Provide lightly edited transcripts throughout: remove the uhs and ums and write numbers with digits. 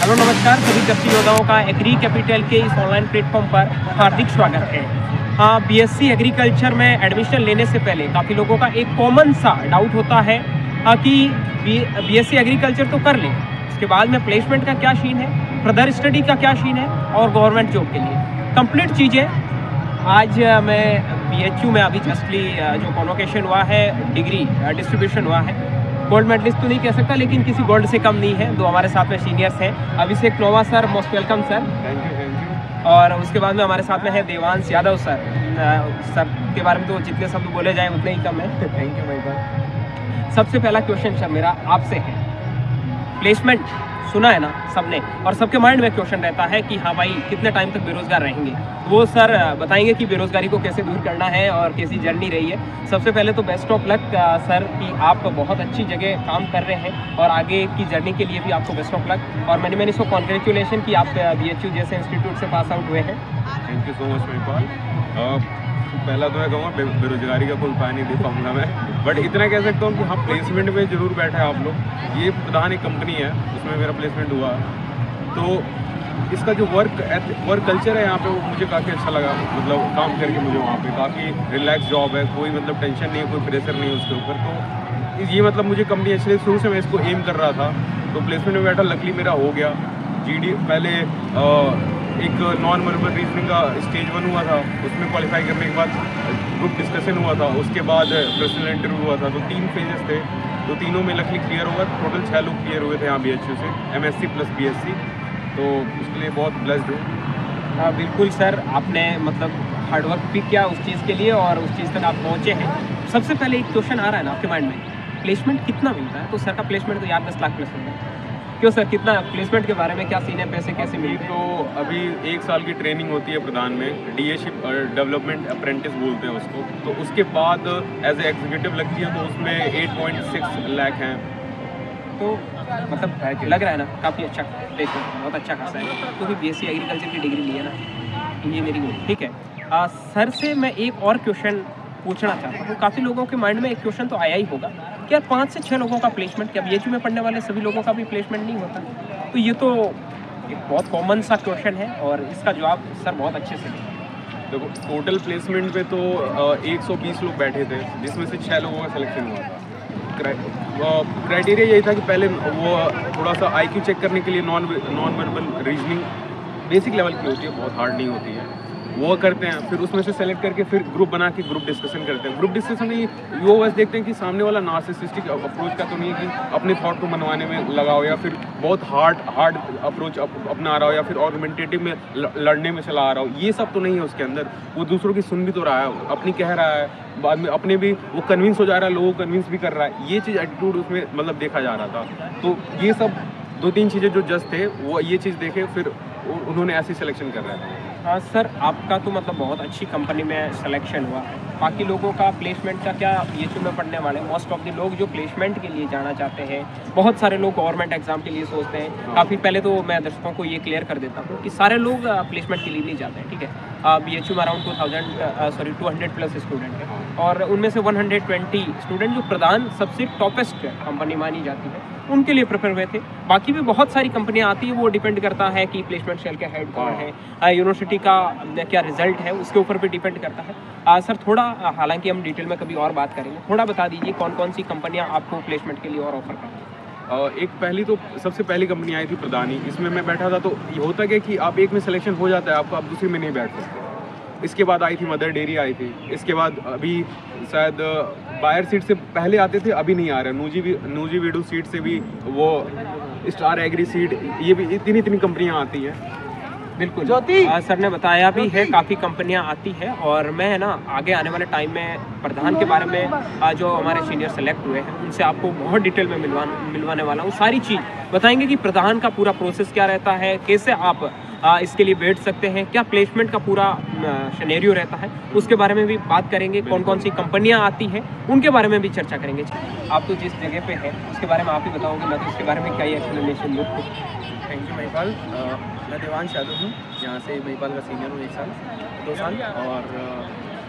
Hello नमस्कार सभी कृषि योद्धाओं का एग्री कैपिटल के इस ऑनलाइन प्लेटफॉर्म पर हार्दिक स्वागत है। बीएससी एग्रीकल्चर में एडमिशन लेने से पहले काफ़ी लोगों का एक कॉमन सा डाउट होता है कि बीएससी एग्रीकल्चर तो कर लें, उसके बाद में प्लेसमेंट का क्या सीन है, फर्दर स्टडी का क्या सीन है और गवर्नमेंट जॉब के लिए कंप्लीट चीज़ें। आज मैं बीएचयू में अभी जस्टली जो कॉन्वोकेशन हुआ है, डिग्री डिस्ट्रीब्यूशन हुआ है, गोल्ड मेडलिस्ट तो नहीं कह सकता लेकिन किसी गोल्ड से कम नहीं है। दो हमारे साथ में सीनियर्स हैं, Abhishek Nova sir, most welcome sir. Thank you. और उसके बाद में हमारे साथ में है देवांश यादव सर। सर के बारे में तो जितने शब्द बोले जाएं उतने ही कम है। थैंक यू भाई साहब। सबसे पहला क्वेश्चन सर मेरा आपसे है, प्लेसमेंट सुना है ना सबने, और सबके माइंड में क्वेश्चन रहता है कि हाँ भाई कितने टाइम तक बेरोजगार रहेंगे। वो सर बताएंगे कि बेरोजगारी को कैसे दूर करना है और कैसी जर्नी रही है। सबसे पहले तो बेस्ट ऑफ लक सर कि आप बहुत अच्छी जगह काम कर रहे हैं और आगे की जर्नी के लिए भी आपको बेस्ट ऑफ लक और मैनी सो कॉन्ग्रेचुलेशन कि आप बीएचयू जैसे इंस्टीट्यूट से पास आउट हुए हैं। Thank you so much Mahipal. पहला तो मैं कहूँगा बेरोजगारी का कोई उपाय नहीं दे पाऊँगा मैं, बट इतना कह सकता हूँ कि हाँ प्लेसमेंट में जरूर बैठे हैं आप लोग। ये प्रधान एक कंपनी है, उसमें मेरा प्लेसमेंट हुआ, तो इसका जो वर्क कल्चर है यहाँ पे वो मुझे काफ़ी अच्छा लगा। मतलब काम करके मुझे वहाँ पे काफ़ी रिलैक्स जॉब है, कोई मतलब टेंशन नहीं है, कोई प्रेशर नहीं है उसके ऊपर। तो ये मतलब मुझे कंपनी अच्छी लगी, शुरू से मैं इसको एम कर रहा था, तो प्लेसमेंट में बैठा, लकली मेरा हो गया। जीडी पहले एक नॉन वर्बल रीजनिंग का स्टेज 1 हुआ था, उसमें क्वालिफाई करने के बाद ग्रुप डिस्कशन हुआ था, उसके बाद पर्सनल इंटरव्यू हुआ था। तो 3 फेजेस थे, तो तीनों में लकली क्लियर हुआ। टोटल 6 लोग क्लियर हुए थे यहाँ बीएचयू से, एमएससी प्लस बीएससी, तो उसके लिए बहुत ब्लेस्ड हूँ। हाँ बिल्कुल सर, आपने मतलब हार्डवर्क भी किया उस चीज़ के लिए और उस चीज़ तक आप पहुँचे हैं। सबसे पहले एक क्वेश्चन आ रहा है ना आपके माइंड में, प्लेसमेंट कितना मिलता है? तो सर का प्लेसमेंट तो यार 10 लाख प्लस होता है। क्यों सर, कितना प्लेसमेंट के बारे में क्या सीन है, पैसे कैसे मिलते हैं? तो अभी 1 साल की ट्रेनिंग होती है प्रधान में, डीएशिप डेवलपमेंट अप्रेंटिस बोलते हैं उसको। तो उसके बाद एज ए एग्जीक्यूटिव लगती है, तो उसमें 8.6 लाख हैं। तो मतलब लग रहा है ना काफ़ी अच्छा प्लेसमेंट, बहुत अच्छा खासा है, क्योंकि बीएससी एग्रीकल्चर की डिग्री ली है ना, इंजीनियरिंग में। ठीक है सर से मैं एक और क्वेश्चन पूछना चाहता हूँ। काफ़ी लोगों के माइंड में एक क्वेश्चन तो आया ही होगा कि यार 5 से 6 लोगों का प्लेसमेंट, क्या बीएचयू में पढ़ने वाले सभी लोगों का भी प्लेसमेंट नहीं होता? तो ये तो एक बहुत कॉमन सा क्वेश्चन है और इसका जवाब सर बहुत अच्छे से दें। देखो टोटल प्लेसमेंट पे तो 120 लोग बैठे थे, जिसमें से 6 लोगों का सिलेक्शन हुआ था। क्राइटेरिया यही था कि पहले वो थोड़ा सा आईक्यू चेक करने के लिए non verbal reasoning basic level की होती है, बहुत हार्ड नहीं होती है, वो करते हैं। फिर उसमें से सेलेक्ट करके फिर ग्रुप बना के ग्रुप डिस्कशन करते हैं। ग्रुप डिस्कशन में वो बस देखते हैं कि सामने वाला नार्सिसिस्टिक अप्रोच का तो नहीं है कि अपने थॉट को मनवाने में लगाओ, या फिर बहुत हार्ड अप्रोच अपना रहा हो, या फिर आर्गुमेंटेटिव में लड़ने में चला आ रहा हो। ये सब तो नहीं है उसके अंदर। वो दूसरों की सुन भी तो रहा है, अपनी कह रहा है, बाद में अपने भी वो कन्विंस हो जा रहा है, लोगों को कन्विंस भी कर रहा है। ये चीज़ एटीट्यूड उसमें मतलब देखा जा रहा था। तो ये सब 2-3 चीज़ें जो जज थे वो ये चीज़ देखे, फिर उन्होंने ऐसी सिलेक्शन कर रहा है। हाँ सर, आपका तो मतलब बहुत अच्छी कंपनी में सिलेक्शन हुआ। बाकी लोगों का प्लेसमेंट का क्या? बीएचयू में पढ़ने वाले मोस्ट ऑफ द लोग जो प्लेसमेंट के लिए जाना चाहते हैं, बहुत सारे लोग गवर्नमेंट एग्जाम के लिए सोचते हैं। काफ़ी पहले तो मैं दर्शकों को ये क्लियर कर देता हूँ कि सारे लोग प्लेसमेंट के लिए नहीं जाते हैं। ठीक है, बीएचयू में अराउंड 200 प्लस स्टूडेंट हैं और उनमें से 120 स्टूडेंट जो प्रधान सबसे टॉपेस्ट कंपनी मानी जाती है उनके लिए प्रेफर हुए थे। बाकी भी बहुत सारी कंपनियां आती है, वो डिपेंड करता है कि प्लेसमेंट सेल के हेड कौन है, यूनिवर्सिटी का क्या रिजल्ट है, उसके ऊपर भी डिपेंड करता है। सर थोड़ा, हालांकि हम डिटेल में कभी और बात करेंगे, थोड़ा बता दीजिए कौन कौन सी कंपनियां आपको प्लेसमेंट के लिए और ऑफर करती हैं? एक पहली तो सबसे पहली कंपनी आई थी प्रधानी, इसमें मैं बैठा था। तो ये होता क्या कि आप एक में सिलेक्शन हो जाता है आपको, आप दूसरी में नहीं बैठ सकते। इसके बाद आई थी मदर डेयरी आई थी। इसके बाद अभी शायद बायर सीट से पहले आते थे, अभी नहीं आ रहे। नूजी वीडू सीट से भी वो स्टार एग्री सीट, ये भी इतनी कंपनियां आती हैं। बिल्कुल सर ने बताया भी है, काफ़ी कंपनियां आती है। और मैं ना आगे आने वाले टाइम में प्रधान के बारे में जो हमारे सीनियर सेलेक्ट हुए हैं उनसे आपको बहुत डिटेल में मिलवाने वाला हूँ। सारी चीज़ बताएंगे कि प्रधान का पूरा प्रोसेस क्या रहता है, कैसे आप इसके लिए बैठ सकते हैं, क्या प्लेसमेंट का पूरा सिनेरियो रहता है, उसके बारे में भी बात करेंगे। कौन कौन सी कंपनियां आती हैं उनके बारे में भी चर्चा करेंगे। आप तो जिस जगह पे हैं उसके बारे में आप ही बताओगे, मैं तो उसके बारे में क्या ही एक्सप्लेनेशन दूँ। Thank you Mahipal. मैं देवांश यादव हूँ, यहाँ से महिपाल का सीनियर हूँ 1 साल 2 साल, और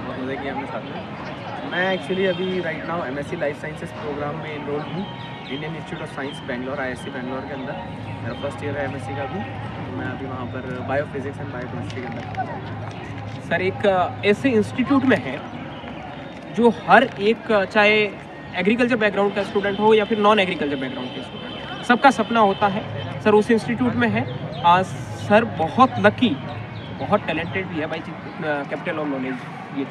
बहुत मज़े किया हमने साथ में। मैं एक्चुअली अभी right now MSc life sciences programme में इनरोल हूँ Indian Institute of Science Bangalore ISC Bangalore के अंदर। मेरा फर्स्ट ईयर है MSc का भी, तो मैं अभी वहाँ पर बायोफिजिक्स एंड बायोकेमिस्ट्री के अंदर। सर एक ऐसे इंस्टीट्यूट में है जो हर एक, चाहे एग्रीकल्चर बैकग्राउंड का स्टूडेंट हो या फिर नॉन एग्रीकल्चर बैकग्राउंड के स्टूडेंट, सबका सपना होता है। सर उस इंस्टीट्यूट में है। सर बहुत लकी, बहुत टैलेंटेड भी है भाई, कैपिटल ऑफ नॉलेज ये।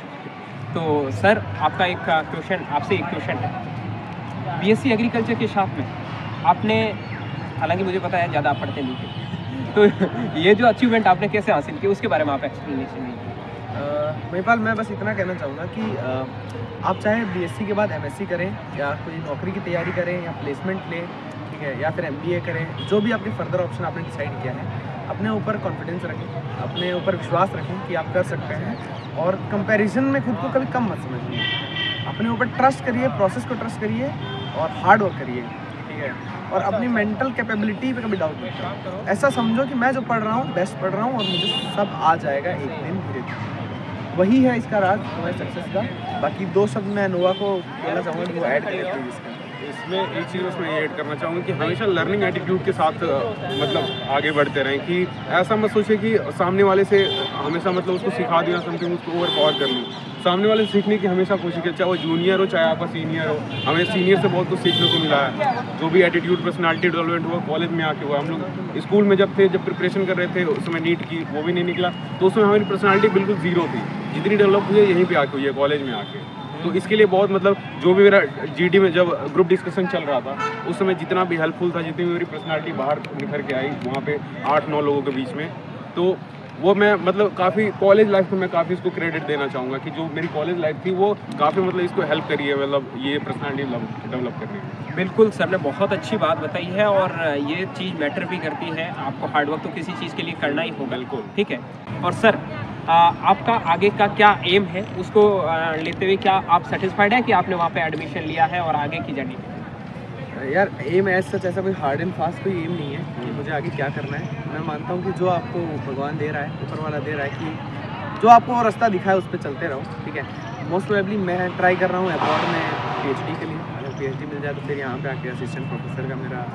तो सर आपका एक क्वेश्चन, आपसे एक क्वेश्चन है। BSc एग्रीकल्चर के साथ में आपने, हालांकि मुझे पता है ज़्यादा आप पढ़ते नहीं थे, तो ये जो अचीवमेंट आपने कैसे हासिल की उसके बारे में आप एक्सप्लेनेशन दीजिए। महिपाल, मैं बस इतना कहना चाहूँगा कि आप चाहे BSc के बाद MSc करें या कोई नौकरी की तैयारी करें या प्लेसमेंट लें, ठीक है, या फिर MBA करें, जो भी आपके फर्दर ऑप्शन आपने डिसाइड किया है, अपने ऊपर कॉन्फिडेंस रखें, अपने ऊपर विश्वास रखें कि आप कर सकते हैं, और कंपैरिजन में खुद को कभी कम मत समझिए। अपने ऊपर ट्रस्ट करिए, प्रोसेस को ट्रस्ट करिए और हार्ड वर्क करिए, ठीक है, और अपनी मेंटल कैपेबिलिटी पे कभी डाउट मत करो। ऐसा समझो कि मैं जो पढ़ रहा हूँ बेस्ट पढ़ रहा हूँ और मुझे सब आ जाएगा एक दिन धीरे धीरे। वही है इसका राज हमारे सक्सेस का। बाकी 2 शब्द मैं नोवा को बोलना चाहूँगा कि वो ऐड करें प्लीज इसका। इसमें एक चीज़ उसमें ये ऐड करना चाहूँगा कि हमेशा लर्निंग एटीट्यूड के साथ मतलब आगे बढ़ते रहें, कि ऐसा मत सोचे कि सामने वाले से हमेशा मतलब उसको सिखा दिया समथिंग, उसको ओवर पावर कर लूँ। सामने वाले से सीखने की हमेशा कोशिश करें, चाहे वो जूनियर हो चाहे आपका सीनियर हो। हमें सीनियर से बहुत कुछ सीखने को मिला है, जो भी एटीट्यूड पर्सनालिटी डेवलपमेंट हुआ कॉलेज में आके हुआ। हम लोग स्कूल में जब प्रिपरेशन कर रहे थे उस समय नीट की वो भी नहीं निकला, तो उसमें हमारी पर्सनालिटी बिल्कुल ज़ीरो थी। जितनी डेवलप हुई है यहीं पे आके हुई है, कॉलेज में आके। तो इसके लिए बहुत मतलब जो भी मेरा GD में जब ग्रुप डिस्कशन चल रहा था उस समय जितना भी हेल्पफुल था, जितनी भी मेरी पर्सनालिटी बाहर निखर के आई वहाँ पे 8-9 लोगों के बीच में, तो वो मैं मतलब काफ़ी कॉलेज लाइफ में मैं काफ़ी इसको क्रेडिट देना चाहूँगा कि जो मेरी कॉलेज लाइफ थी वो काफ़ी मतलब इसको हेल्प करी है, मतलब ये पर्सनालिटी डेवलप करने में। बिल्कुल सर ने बहुत अच्छी बात बताई है, और ये चीज़ मैटर भी करती है। आपको हार्डवर्क तो किसी चीज़ के लिए करना ही होगा, बिल्कुल, ठीक है। और सर आपका आगे का क्या एम है, उसको लेते हुए क्या आप सेटिस्फाइड है कि आपने वहाँ पे एडमिशन लिया है और आगे की जर्नी? यार एम एज सच ऐसा कोई हार्ड एंड फास्ट कोई एम नहीं है कि मुझे आगे क्या करना है। मैं मानता हूँ कि जो आपको भगवान दे रहा है, ऊपर वाला दे रहा है, कि जो आपको रास्ता दिखा है उस पर चलते रहो, ठीक है। मोस्ट प्रोबेबली मैं ट्राई कर रहा हूँ अब्रॉड में PhD के लिए। अगर PhD मिल जाए तो फिर यहाँ पे आके असिस्टेंट प्रोफेसर का मेरा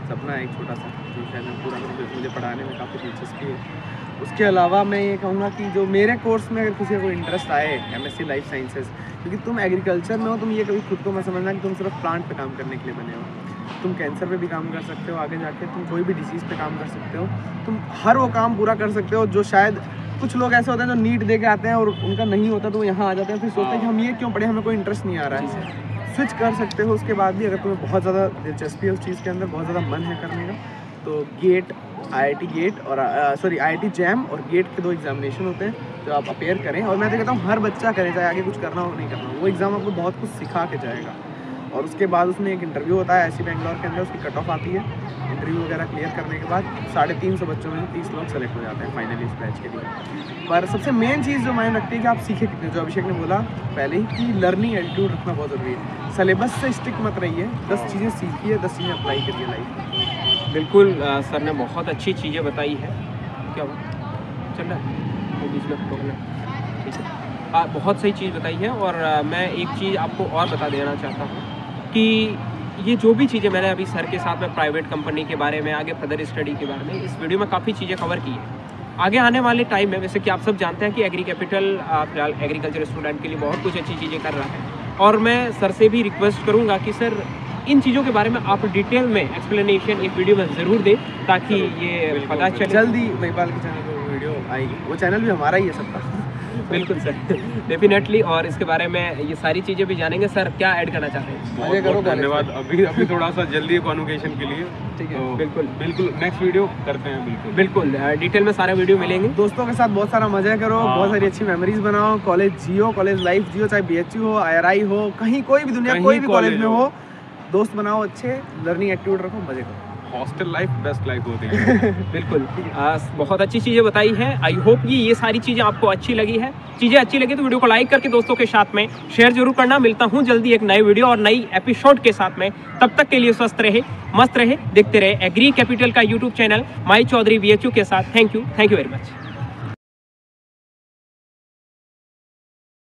सपना है, एक छोटा सा, जो शायद मैं पूरा करूँ। मुझे पढ़ाने में काफ़ी दिलचस्पी है। उसके अलावा मैं ये कहूँगा कि जो मेरे कोर्स में अगर किसी को इंटरेस्ट आए MSc लाइफ साइंसेस, क्योंकि तुम एग्रीकल्चर में हो, तुम ये कभी खुद को मत समझना कि तुम सिर्फ प्लांट पे काम करने के लिए बने हो। तुम कैंसर पे भी काम कर सकते हो, आगे जाके तुम कोई भी डिसीज़ पे काम कर सकते हो। तुम हर वो काम पूरा कर सकते हो जो शायद कुछ लोग ऐसे होते हैं जो नीट दे के आते हैं और उनका नहीं होता, तो वो यहाँ आ जाते हैं, फिर सोचते हैं कि हम ये क्यों पढ़े, हमें कोई इंटरेस्ट नहीं आ रहा है। स्विच कर सकते हो उसके बाद भी, अगर तुम्हें बहुत ज़्यादा दिलचस्पी है उस चीज़ के अंदर, बहुत ज़्यादा मन है करने का, तो गेट, IIT गेट और IIT जैम और गेट के 2 एग्जामिनेशन होते हैं जो आप अपेयर करें। और मैं तो कहता हूँ हर बच्चा करे, चाहे आगे कुछ करना हो नहीं करना हो, वो एग्ज़ाम आपको बहुत कुछ सिखा के जाएगा। और उसके बाद उसमें एक इंटरव्यू होता है IISc बेंगलोर के अंदर, उसकी कट ऑफ आती है। इंटरव्यू वगैरह क्लियर करने के बाद 350 बच्चों में 30 लोग सेलेक्ट हो जाते हैं फाइनली इस बैच के लिए। पर सबसे मेन चीज़ जो मायने रखती है कि आप सीखे कितने, जो अभिषेक ने बोला पहले ही कि लर्निंग एटीट्यूड रखना बहुत ज़रूरी है। सिलेबस से स्टिक मत रहिए, 10 चीज़ें सीखिए, 10 चीज़ें अप्लाई करिए लाइफ में। बिल्कुल सर ने बहुत अच्छी चीज़ें बताई है। क्या हुआ, चल रहा है वो बीच में प्रॉब्लम, ठीक है। बहुत सही चीज़ बताई है। और मैं एक चीज़ आपको और बता देना चाहता हूँ कि ये जो भी चीज़ें मैंने अभी सर के साथ में प्राइवेट कंपनी के बारे में, आगे फर्दर स्टडी के बारे में इस वीडियो में काफ़ी चीज़ें कवर की है। आगे आने वाले टाइम में, वैसे कि आप सब जानते हैं कि एग्री कैपिटल फिलहाल एग्रीकल्चर स्टूडेंट के लिए बहुत कुछ अच्छी चीज़ें कर रहा है, और मैं सर से भी रिक्वेस्ट करूँगा कि सर इन चीज़ों के बारे में आप डिटेल में एक्सप्लेनेशन एक वीडियो में ज़रूर दें, ताकि ये पता चले। जल्दी महिपाल के चैनल पर वीडियो आएगी, वो चैनल भी हमारा ही है सबका। बिल्कुल सर, डेफिनेटली। और इसके बारे में ये सारी चीज़ें भी जानेंगे। सर क्या ऐड करना चाहते हैं? बहुत बहुत धन्यवाद। अभी थोड़ा सा जल्दी है कॉन्वोकेशन के लिए, ठीक है। तो बिल्कुल नेक्स्ट वीडियो करते हैं। बिल्कुल डिटेल में सारा वीडियो मिलेंगे। दोस्तों के साथ बहुत सारा मजा करो, बहुत सारी अच्छी मेमोरीज बनाओ, कॉलेज जियो, कॉलेज लाइफ जियो, चाहे BHU हो, IRI हो, कहीं कोई भी दुनिया कोई भी कॉलेज में हो, दोस्त बनाओ अच्छे, लर्निंग एटीट्यूड रखो, मजे करो। हॉस्टल लाइफ बेस्ट लाइफ होती है। बिल्कुल बहुत अच्छी चीज़ें बताई है। आई होप कि ये सारी चीज़ें आपको अच्छी लगी है। चीज़ें अच्छी लगी तो वीडियो को लाइक करके दोस्तों के साथ में शेयर जरूर करना। मिलता हूँ जल्दी एक नई वीडियो और नई एपिसोड के साथ में। तब तक के लिए स्वस्थ रहे, मस्त रहे, देखते रहे एग्री कैपिटल का यूट्यूब चैनल माई चौधरी BHU के साथ। Thank you very much.